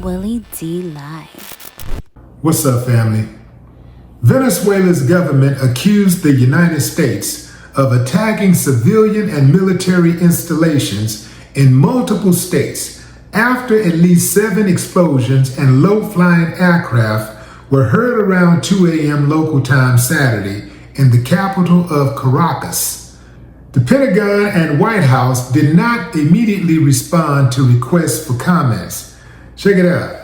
Willie D Live. What's up, family? Venezuela's government accused the United States of attacking civilian and military installations in multiple states after at least 7 explosions and low-flying aircraft were heard around 2 a.m. local time Saturday in the capital of Caracas. The Pentagon and White House did not immediately respond to requests for comments. Check it out.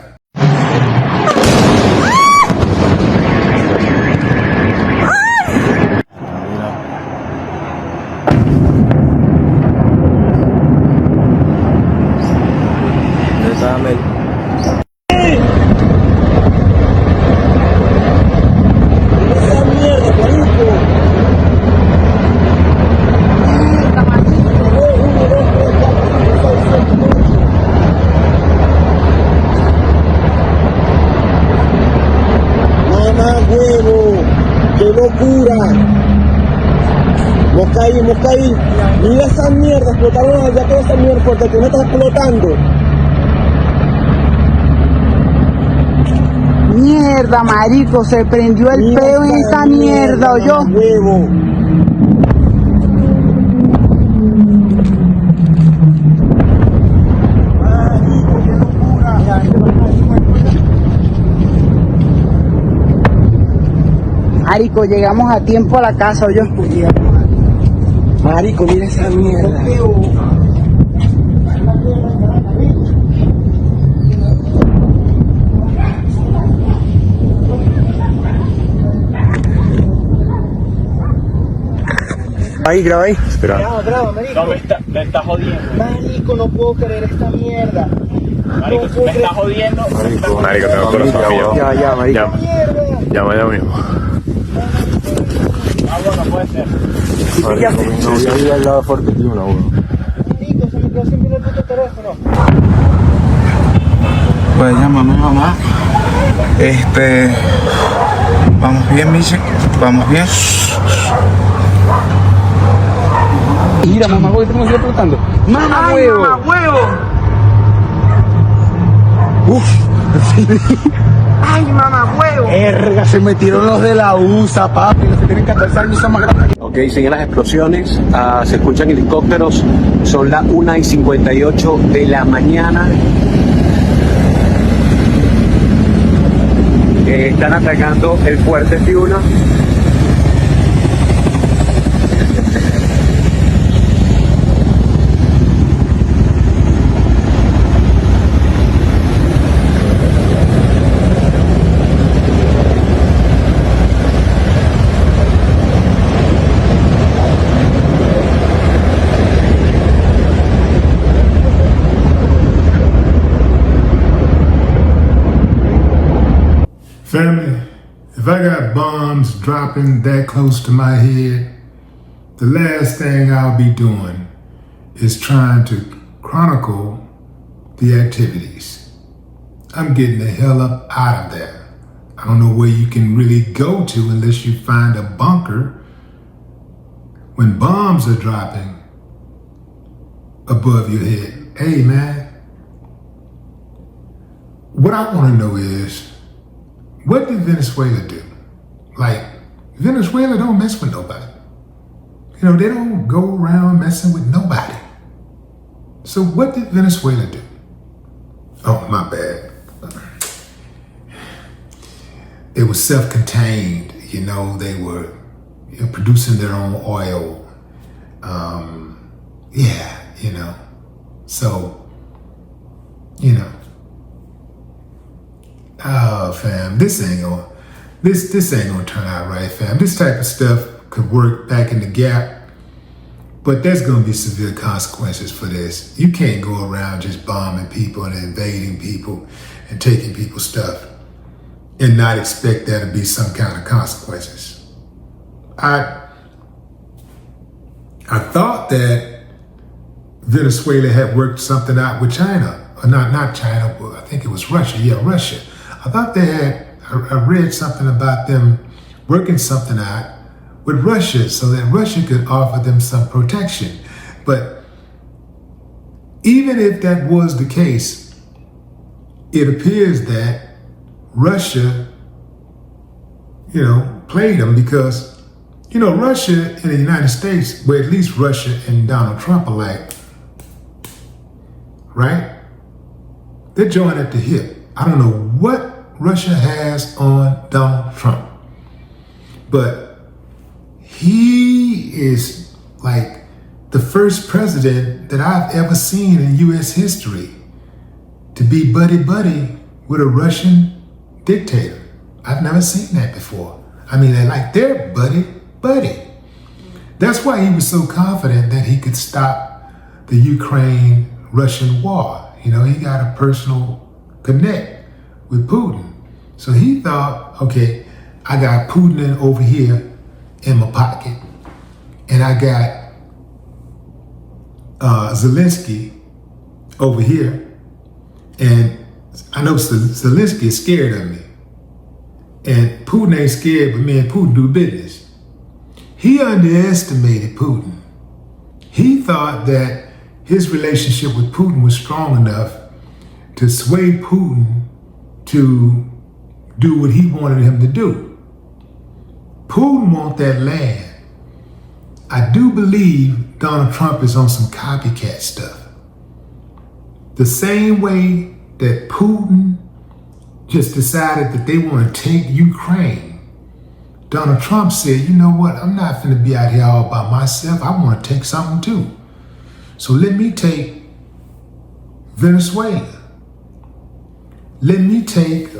¡Qué locura! Moscaí, mira esa mierda, explotaron allá toda esa mierda porque tú no estás explotando. Mierda, marico, se prendió el peo en esa mierda, ¿oyó? Huevo. Marico, qué locura. Marico, llegamos a tiempo a la casa, ¿oyó? Marico, mira esa mierda. Ahí, graba ahí. Espera. Graba, marico. No, me está jodiendo. Marico, no puedo creer esta mierda. Marico, me está jodiendo. Marico, tengo el corazón mío. Ya, marico. Llama ya mismo. Ah, bueno, puede ser. No, yo vivo al lado de Fortuna, bueno. Marico, se me quedó sin el puto teléfono. Pues llámame mamá. Vamos bien, Miche. Vamos bien. Mira, mamá, huevo, estamos explotando. ¡Mamá, huevo! ¡Mamá, huevo! ¡Ay, mamá, huevo! Erga, se metieron los de la USA, papi. Los que tienen 14 años son más grandes. Ok, siguen las explosiones, se escuchan helicópteros, son las 1:58 de la mañana. Están atacando el fuerte Fiuna. Family, if I got bombs dropping that close to my head, the last thing I'll be doing is trying to chronicle the activities. I'm getting the hell up out of there. I don't know where you can really go to unless you find a bunker when bombs are dropping above your head. Hey man, what I want to know is, what did Venezuela do? Like, Venezuela don't mess with nobody. You know, they don't go around messing with nobody. So what did Venezuela do? Oh, my bad. They were self-contained, you know, they were producing their own oil. Yeah, you know, so, you know. Oh, fam, this ain't gonna turn out right, fam. This type of stuff could work back in the gap, but there's gonna be severe consequences for this. You can't go around just bombing people and invading people and taking people's stuff and not expect there to be some kind of consequences. I thought that Venezuela had worked something out with China, or not China, but I think it was Russia. Yeah, Russia. I thought they had, I read something about them working something out with Russia so that Russia could offer them some protection. But even if that was the case, it appears that Russia, played them because, Russia and the United States, well, at least Russia and Donald Trump alike, right? They're joined at the hip. I don't know what Russia has on Donald Trump, but he is like the first president that I've ever seen in U.S. history to be buddy-buddy with a Russian dictator. I've never seen that before. I mean, they're buddy-buddy. That's why he was so confident that he could stop the Ukraine-Russian war. He got a personal connect with Putin. So he thought, okay, I got Putin over here in my pocket, and I got Zelensky over here, and I know Zelensky is scared of me, and Putin ain't scared, but me and Putin do business. He underestimated Putin. He thought that his relationship with Putin was strong enough to sway Putin to do what he wanted him to do. Putin wants that land. I do believe Donald Trump is on some copycat stuff. The same way that Putin just decided that they want to take Ukraine, Donald Trump said, you know what, I'm not finna be out here all by myself. I want to take something too. So let me take Venezuela. Let me take,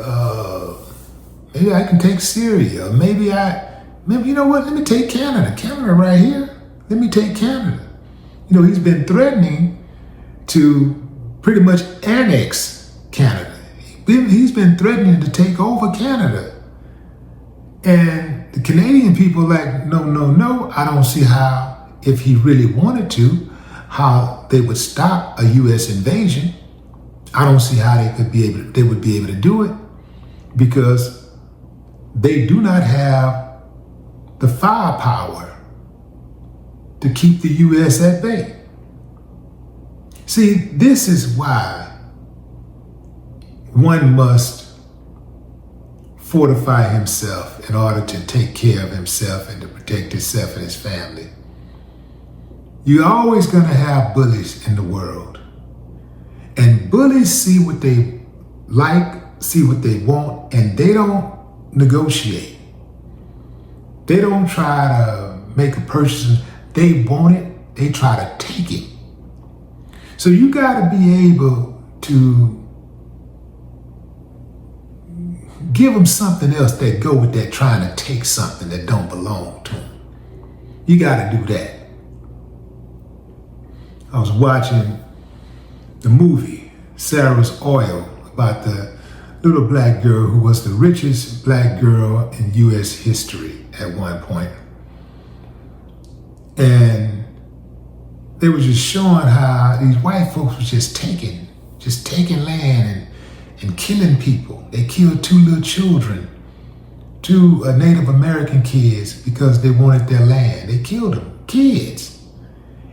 maybe I can take Syria. Maybe you know what, let me take Canada. Canada right here. Let me take Canada. He's been threatening to pretty much annex Canada. He's been threatening to take over Canada. And the Canadian people are like, no, I don't see how, if he really wanted to, how they would stop a U.S. invasion. I don't see how they would be able to do it, because they do not have the firepower to keep the U.S. at bay. See, this is why one must fortify himself in order to take care of himself and to protect himself and his family. You're always going to have bullies in the world. And bullies see what they like, see what they want, and they don't negotiate. They don't try to make a purchase. They want it, they try to take it. So you got to be able to give them something else that go with that trying to take something that don't belong to them. You got to do that. I was watching the movie, Sarah's Oil, about the little black girl who was the richest black girl in U.S. history at one point. And they were just showing how these white folks were just taking land and killing people. They killed 2 little children, 2 Native American kids, because they wanted their land. They killed them, kids.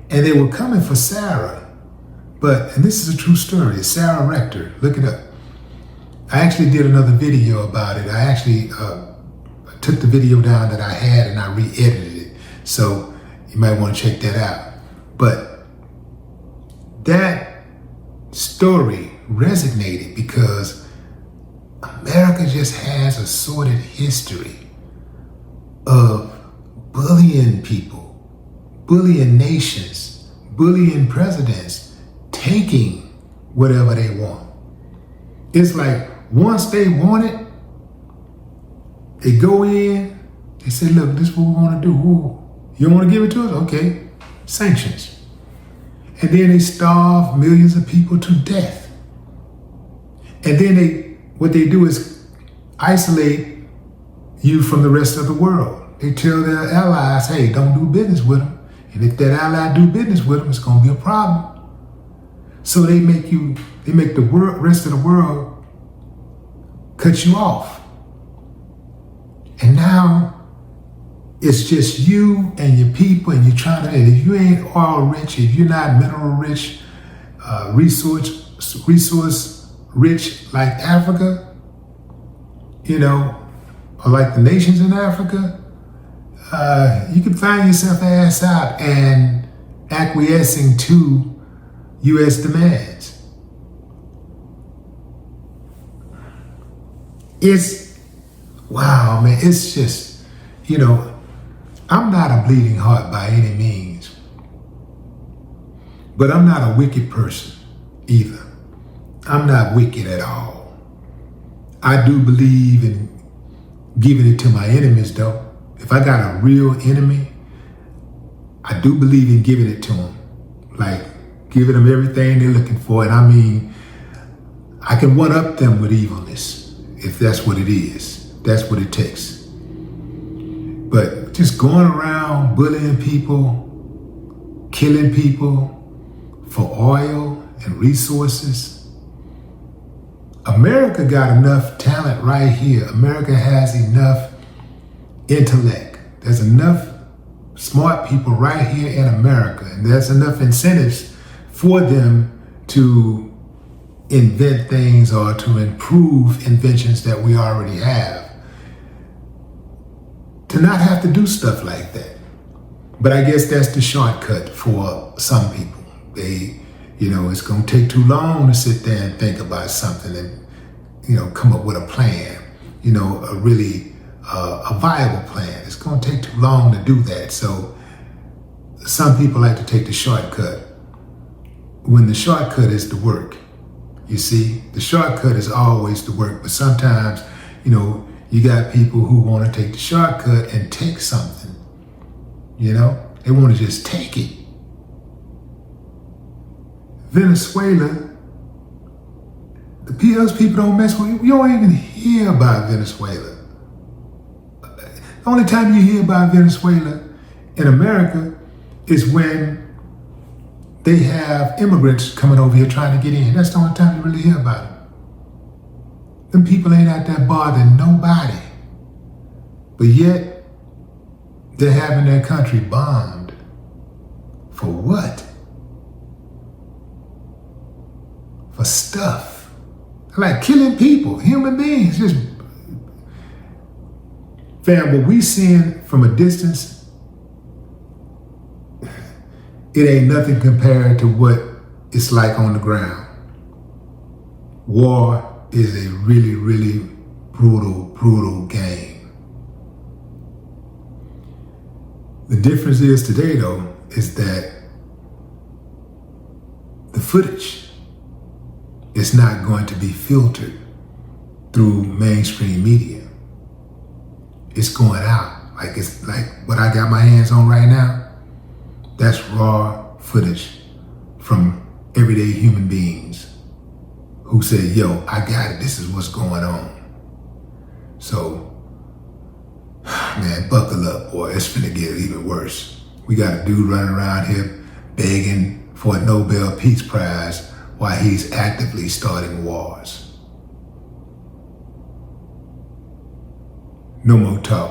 And they were coming for Sarah. And this is a true story, Sarah Rector, look it up. I actually did another video about it. I actually took the video down that I had and I re-edited it. So you might want to check that out. But that story resonated because America just has a sordid history of bullying people, bullying nations, bullying presidents, taking whatever they want. It's like once they want it, they go in, they say, look, this is what we want to do. Ooh, you want to give it to us? Okay, sanctions. And then they starve millions of people to death. And then what they do is isolate you from the rest of the world. They tell their allies, hey, don't do business with them. And if that ally do business with them, it's going to be a problem. So they make the rest of the world cut you off. And now it's just you and your people, and you're trying to, if you ain't oil rich, if you're not mineral rich, resource rich like Africa, you know, or like the nations in Africa, you can find yourself ass out and acquiescing to U.S. demands. It's, wow, man, it's just, you know, I'm not a bleeding heart by any means, but I'm not a wicked person either. I'm not wicked at all. I do believe in giving it to my enemies, though. If I got a real enemy, I do believe in giving it to them. Like, giving them everything they're looking for. And I mean, I can one-up them with evilness, if that's what it is. That's what it takes. But just going around bullying people, killing people for oil and resources. America got enough talent right here. America has enough intellect. There's enough smart people right here in America, and there's enough incentives for them to invent things or to improve inventions that we already have, to not have to do stuff like that. But I guess that's the shortcut for some people. They, you know, it's gonna take too long to sit there and think about something and, you know, come up with a plan, you know, a really a viable plan. It's gonna take too long to do that. So some people like to take the shortcut when the shortcut is the work. You see, the shortcut is always the work, but sometimes, you know, you got people who want to take the shortcut and take something, you know? They want to just take it. Venezuela, those people don't mess with, you don't even hear about Venezuela. The only time you hear about Venezuela in America is when they have immigrants coming over here trying to get in. That's the only time you really hear about them. Them people ain't out there bothering nobody. But yet, they're having their country bombed. For what? For stuff. Like killing people, human beings. Just, fam, what we seeing from a distance, it ain't nothing compared to what it's like on the ground. War is a really, really brutal game. The difference is today, though, is that the footage is not going to be filtered through mainstream media. It's going out. Like, it's like what I got my hands on right now. That's raw footage from everyday human beings who say, yo, I got it, this is what's going on. So, man, buckle up, boy, it's finna get even worse. We got a dude running around here begging for a Nobel Peace Prize while he's actively starting wars. No more talk.